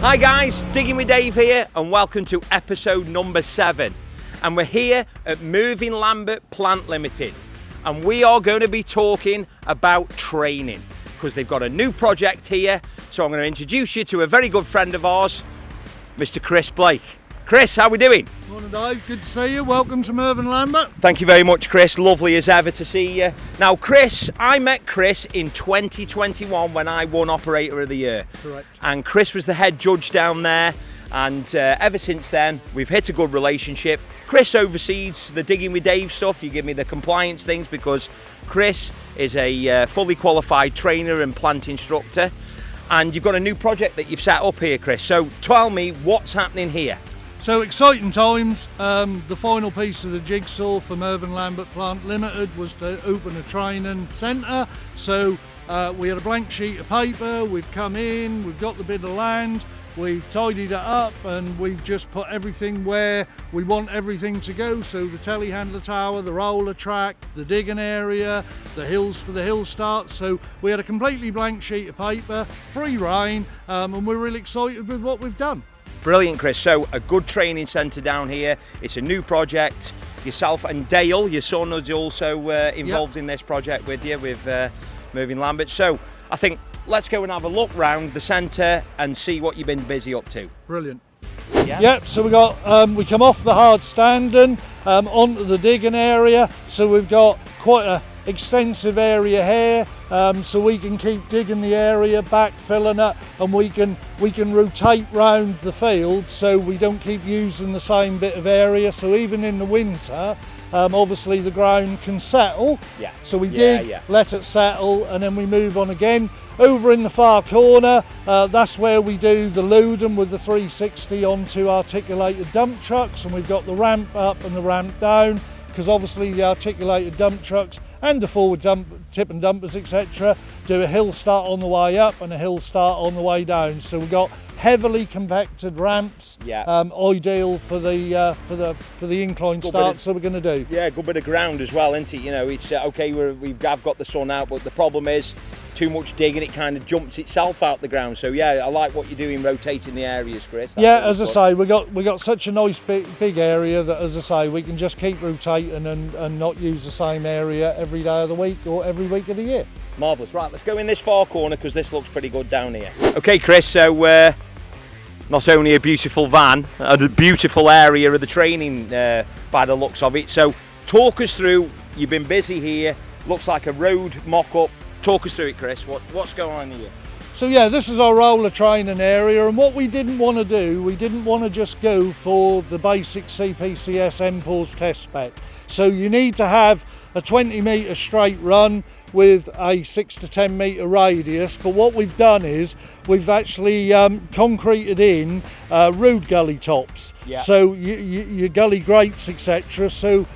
Hi guys, Digging with Dave here and welcome to episode number 7. And we're here at Mervyn Lambert Plant Limited and we are going to be talking about training because they've got a new project here. So I'm going to introduce you to a very good friend of ours, Mr. Chris Blake. Chris, how are we doing? Morning Dave, good to see you. Welcome to Mervyn Lambert. Thank you very much, Chris. Lovely as ever to see you. Now, Chris, I met Chris in 2021 when I won Operator of the Year. Correct. And Chris was the head judge down there. And ever since then, we've hit a good relationship. Chris oversees the Digging with Dave stuff. You give me the compliance things because Chris is a fully qualified trainer and plant instructor. And you've got a new project that you've set up here, Chris. So tell me what's happening here. So exciting times. The final piece of the jigsaw for Mervyn Lambert Plant Limited was to open a training centre. So we had a blank sheet of paper, we've come in, we've got the bit of land, we've tidied it up and we've just put everything where we want everything to go. So the telehandler tower, the roller track, the digging area, the hills for the hill start. So we had a completely blank sheet of paper, free rein, and we're really excited with what we've done. Brilliant, Chris. So a good training centre down here. It's a new project. Yourself and Dale, your son, is also involved in this project with you, with Mervyn Lambert. So I think let's go and have a look round the centre and see what you've been busy up to. Brilliant. Yeah. Yep, so we come off the hard standing onto the digging area. So we've got quite a extensive area here, so we can keep digging the area, backfilling it, and we can rotate round the field so we don't keep using the same bit of area. So even in the winter, obviously the ground can settle. Yeah. So we dig, let it settle, and then we move on again. Over in the far corner, that's where we do the loading with the 360 onto articulated dump trucks, and we've got the ramp up and the ramp down, because obviously the articulated dump trucks and the forward tip and dumpers, etc., do a hill start on the way up and a hill start on the way down. So we've got heavily compacted ramps, ideal for the incline start. So we're going to do. Yeah, a good bit of ground as well, isn't it? You know, it's okay. I've got the sun out, but the problem is too much digging. It kind of jumps itself out the ground. So yeah, I like what you're doing, rotating the areas, Chris. Yeah, as I say, we got such a nice big area that, as I say, we can just keep rotating and not use the same area every day of the week or every week of the year. Marvellous. Right, let's go in this far corner because this looks pretty good down here. Okay, Chris, so not only a beautiful van, a beautiful area of the training by the looks of it. So talk us through, you've been busy here, looks like a road mock-up. Talk us through it, Chris. What's going on here? So yeah, this is our roller training area, and what we didn't want to do, we didn't want to just go for the basic CPCS MPAWS test spec. So you need to have a 20 metre straight run with a 6 to 10 metre radius, but what we've done is we've actually concreted in road gully tops. Yeah. So your gully grates, etc. So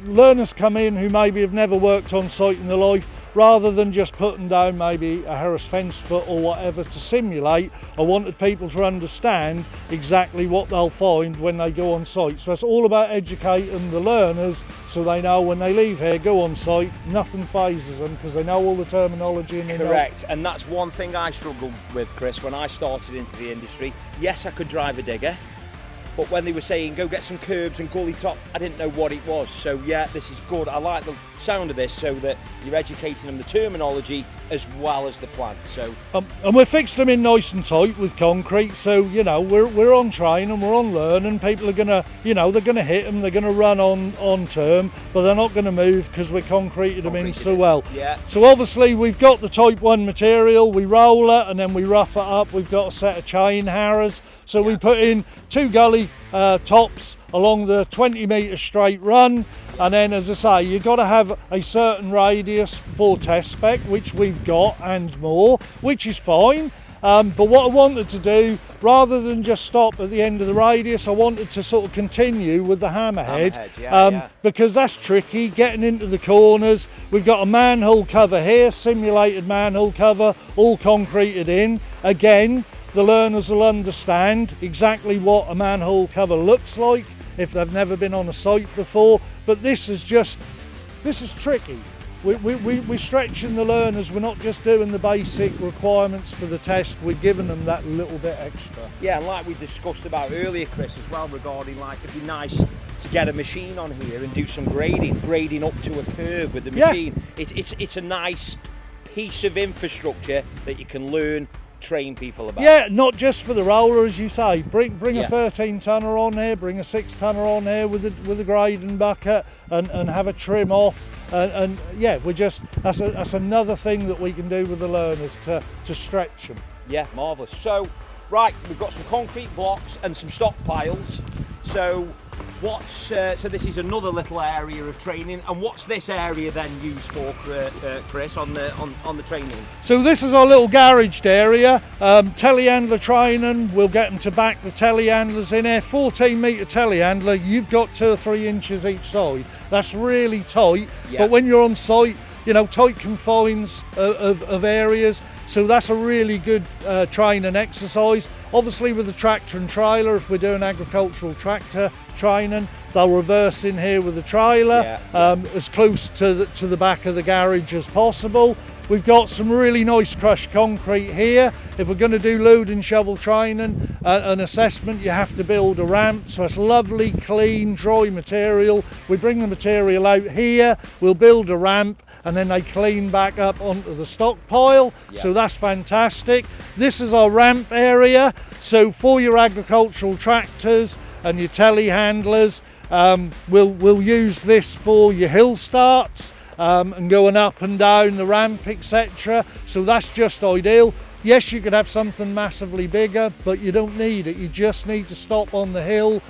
learners come in who maybe have never worked on site in their life, rather than just putting down maybe a Harris fence foot or whatever to simulate, I wanted people to understand exactly what they'll find when they go on site. So it's all about educating the learners so they know when they leave here, go on site, nothing phases them because they know all the terminology. And correct, and that's one thing I struggled with, Chris, when I started into the industry. Yes, I could drive a digger, but when they were saying go get some curbs and gully top, I didn't know what it was. So yeah, this is good. I like the sound of this so that you're educating them the terminology as well as the plant. So and we've fixed them in nice and tight with concrete. So you know we're on training, we're on learning. People are gonna, you know, they're gonna hit them, they're gonna run on term, but they're not gonna move because we're concreted them in so well. Yeah. So obviously we've got the type 1 material, we roll it and then we rough it up. We've got a set of chain harrows. So we put in 2 gully tops along the 20 metre straight run, and then, as I say, you've got to have a certain radius for test spec, which we've got and more, which is fine. But what I wanted to do, rather than just stop at the end of the radius, I wanted to sort of continue with the hammerhead, because that's tricky, getting into the corners. We've got a manhole cover here, simulated manhole cover, all concreted in. Again, the learners will understand exactly what a manhole cover looks like if they've never been on a site before, but this is tricky. We're stretching the learners. We're not just doing the basic requirements for the test, we're giving them that little bit extra. Yeah, and like we discussed about earlier, Chris, as well, regarding like it'd be nice to get a machine on here and do some grading up to a curve with the machine. It's a nice piece of infrastructure that you can learn, train people about. Yeah, not just for the roller, as you say. Bring a 13 tonner on here, bring a 6 tonner on here with a grading bucket and have a trim off. And yeah, that's another thing that we can do with the learners to stretch them. Yeah, marvellous. So, right, we've got some concrete blocks and some stockpiles. So, so this is another little area of training. And what's this area then used for, Chris, on the training? So this is our little garaged area. Telehandler training. We'll get them to back the telehandlers in here. 14 metre telehandler. You've got 2 or 3 inches each side. That's really tight. Yeah. But when you're on site, you know, tight confines of areas. So that's a really good training exercise. Obviously with the tractor and trailer, if we're doing agricultural tractor training, they'll reverse in here with the trailer, as close to the back of the garage as possible. We've got some really nice crushed concrete here. If we're going to do load and shovel training and assessment, you have to build a ramp. So it's lovely, clean, dry material. We bring the material out here, we'll build a ramp, and then they clean back up onto the stockpile. Yeah. So that's fantastic. This is our ramp area. So for your agricultural tractors and your telehandlers, we'll use this for your hill starts. And going up and down the ramp, etc. So that's just ideal. Yes, you could have something massively bigger, but you don't need it. You just need to stop on the hill,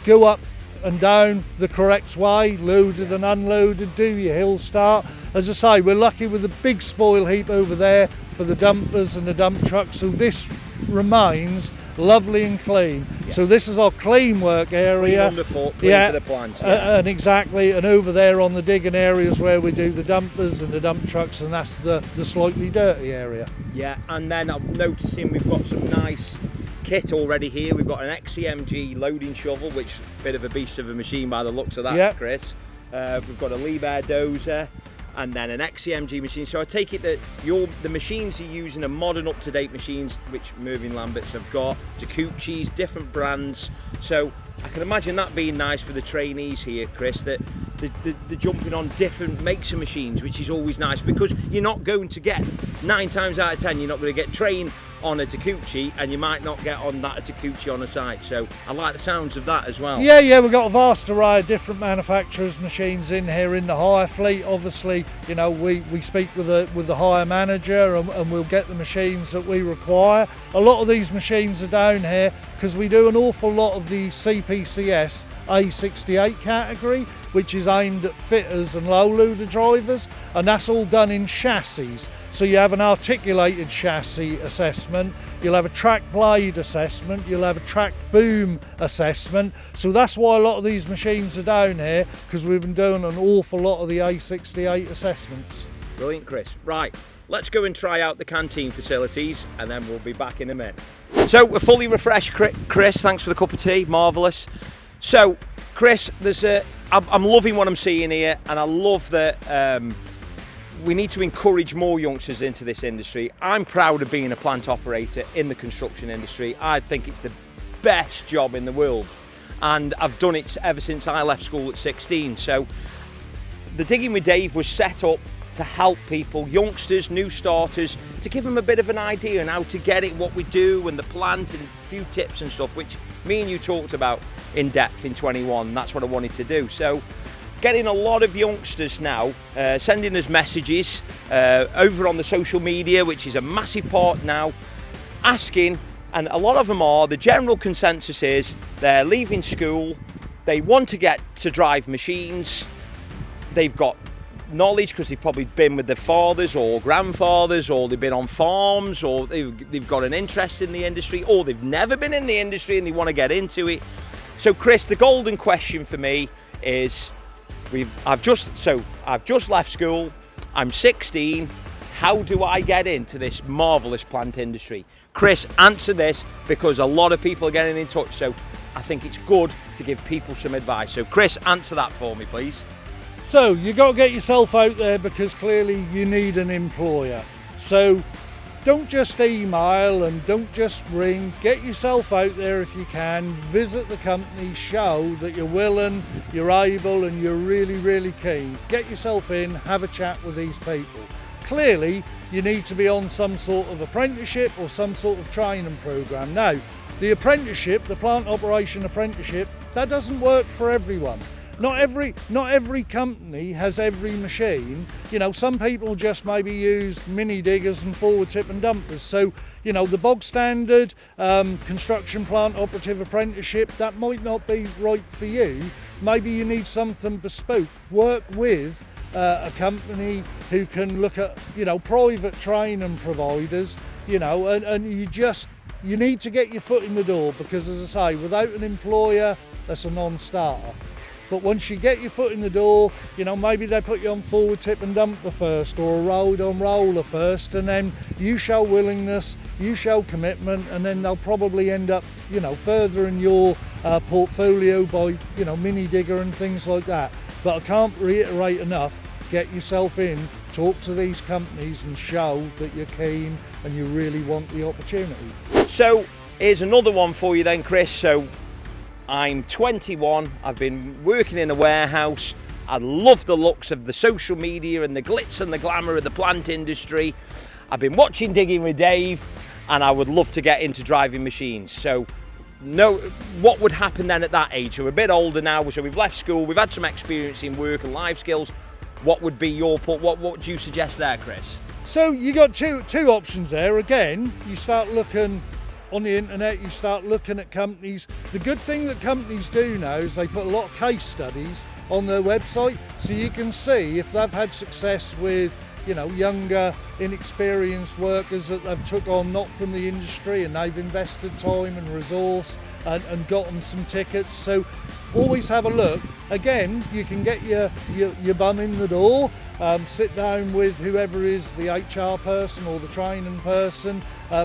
go up and down the correct way, loaded and unloaded, do your hill start. As I say, we're lucky with a big spoil heap over there for the dumpers and the dump trucks, so this remains lovely and clean. Yeah. So this is our clean work area. Clean underfoot, clean for the plant. Yeah. And exactly, and over there on the digging areas where we do the dumpers and the dump trucks, and that's the slightly dirty area. Yeah, and then I'm noticing we've got some nice kit already here. We've got an XCMG loading shovel, which is a bit of a beast of a machine by the looks of that, Yep. Chris. We've got a Liebherr dozer and then an XCMG machine. So I take it that the machines you're using are modern, up-to-date machines, which Mervyn Lamberts have got, Takuchi's, different brands. So I can imagine that being nice for the trainees here, Chris, that they're jumping on different makes of machines, which is always nice, because you're not going to get, 9 times out of 10, you're not going to get trained on a Takuchi, and you might not get on that Takuchi on a site. So I like the sounds of that as well. Yeah, we've got a vast array of different manufacturers' machines in here in the hire fleet. Obviously, you know, we speak with the hire manager, and we'll get the machines that we require. A lot of these machines are down here because we do an awful lot of the CPCS A68 category, which is aimed at fitters and low loader drivers, and that's all done in chassis. So you have an articulated chassis assessment, you'll have a track blade assessment, you'll have a track boom assessment. So that's why a lot of these machines are down here, because we've been doing an awful lot of the A68 assessments. Brilliant, Chris. Right, let's go and try out the canteen facilities, and then we'll be back in a minute. So we're fully refreshed, Chris. Thanks for the cup of tea, marvellous. So, Chris, I'm loving what I'm seeing here, and I love that we need to encourage more youngsters into this industry. I'm proud of being a plant operator in the construction industry. I think it's the best job in the world, and I've done it ever since I left school at 16. So the Digging with Dave was set up to help people, youngsters, new starters, to give them a bit of an idea on how to get it, what we do, and the plant, and a few tips and stuff, which me and you talked about in depth in 21. That's what I wanted to do. So getting a lot of youngsters now sending us messages over on the social media, which is a massive part now, asking, and a lot of them are, the general consensus is they're leaving school, they want to get to drive machines, they've got knowledge because they've probably been with their fathers or grandfathers, or they've been on farms, or they've got an interest in the industry, or they've never been in the industry and they want to get into it. So Chris, the golden question for me is, I've just left school, I'm 16, how do I get into this marvellous plant industry? Chris, answer this, because a lot of people are getting in touch, so I think it's good to give people some advice. So Chris, answer that for me, please. So you got to get yourself out there, because clearly you need an employer. So don't just email and don't just ring. Get yourself out there if you can. Visit the company, show that you're willing, you're able, and you're really, really keen. Get yourself in, have a chat with these people. Clearly, you need to be on some sort of apprenticeship or some sort of training program. Now, the apprenticeship, the plant operation apprenticeship, that doesn't work for everyone. Not every company has every machine. You know, some people just maybe use mini diggers and forward tip and dumpers. So, you know, the bog standard construction plant operative apprenticeship, that might not be right for you. Maybe you need something bespoke. Work with a company who can look at, you know, private training providers, you know, and you need to get your foot in the door, because, as I say, without an employer, that's a non-starter. But once you get your foot in the door, you know, maybe they put you on forward tip and dumper first, or a road on roller first, and then you show willingness, you show commitment, and then they'll probably end up, you know, furthering your portfolio by, you know, mini digger and things like that. But I can't reiterate enough, get yourself in, talk to these companies and show that you're keen and you really want the opportunity. So here's another one for you then, Chris. So I'm 21, I've been working in a warehouse. I love the looks of the social media and the glitz and the glamour of the plant industry. I've been watching Digging with Dave, and I would love to get into driving machines. So what would happen then at that age? So we're a bit older now, so we've left school, we've had some experience in work and life skills. What would be your what do you suggest there, Chris? So you got two options there. Again, you start looking on the internet, you start looking at companies. The good thing that companies do now is they put a lot of case studies on their website, so you can see if they've had success with, you know, younger, inexperienced workers that they've took on not from the industry, and they've invested time and resource and gotten some tickets. So always have a look. Again, you can get your bum in the door, sit down with whoever is the HR person or the training person,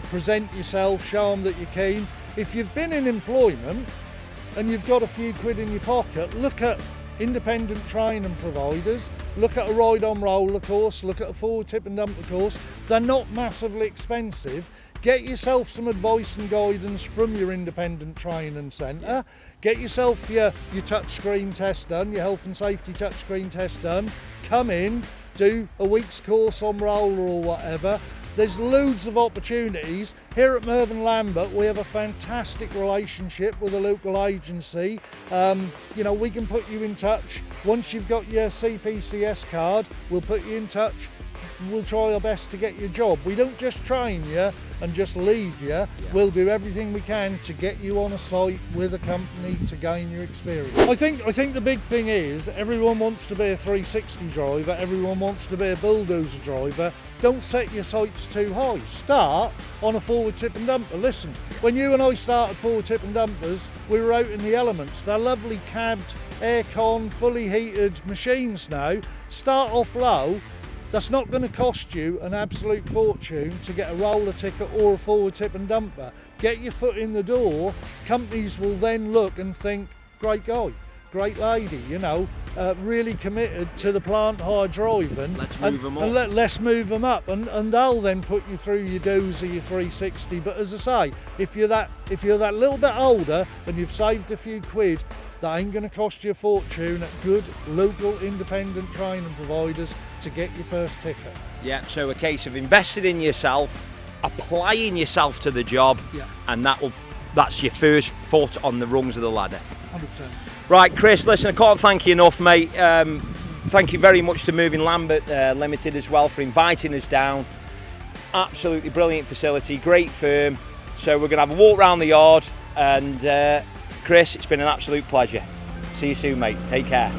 present yourself, show them that you're keen. If you've been in employment and you've got a few quid in your pocket, look at independent training providers, look at a ride on roller course, look at a forward tip and dumper course. They're not massively expensive. Get yourself some advice and guidance from your independent training centre. Get yourself your touchscreen test done, your health and safety touchscreen test done. Come in, do a week's course on roller or whatever. There's loads of opportunities. Here at Mervyn Lambert, we have a fantastic relationship with a local agency. You know, we can put you in touch. Once you've got your CPCS card, we'll put you in touch. We'll try our best to get you a job. We don't just train you and just leave you. Yeah. We'll do everything we can to get you on a site with a company to gain your experience. I think the big thing is everyone wants to be a 360 driver, everyone wants to be a bulldozer driver. Don't set your sights too high. Start on a forward tip and dumper. Listen, when you and I started forward tip and dumpers, we were out in the elements. They're lovely cabbed, aircon, fully heated machines now. Start off low. That's not going to cost you an absolute fortune to get a roller ticket or a forward tip and dumper. Get your foot in the door. Companies will then look and think, great guy, great lady, you know, really committed to the plant hire driving. Let's move them up. And let's move them up, and they'll then put you through your dozer, your 360. But as I say, if you're that little bit older and you've saved a few quid, that ain't going to cost you a fortune at good local independent training providers to get your first ticket. Yeah, so a case of investing in yourself, applying yourself to the job, and that's your first foot on the rungs of the ladder. 100%. Right, Chris, listen, I can't thank you enough, mate. Thank you very much to Mervyn Lambert Limited as well for inviting us down. Absolutely brilliant facility, great firm. So we're going to have a walk around the yard, and Chris, it's been an absolute pleasure. See you soon, mate. Take care.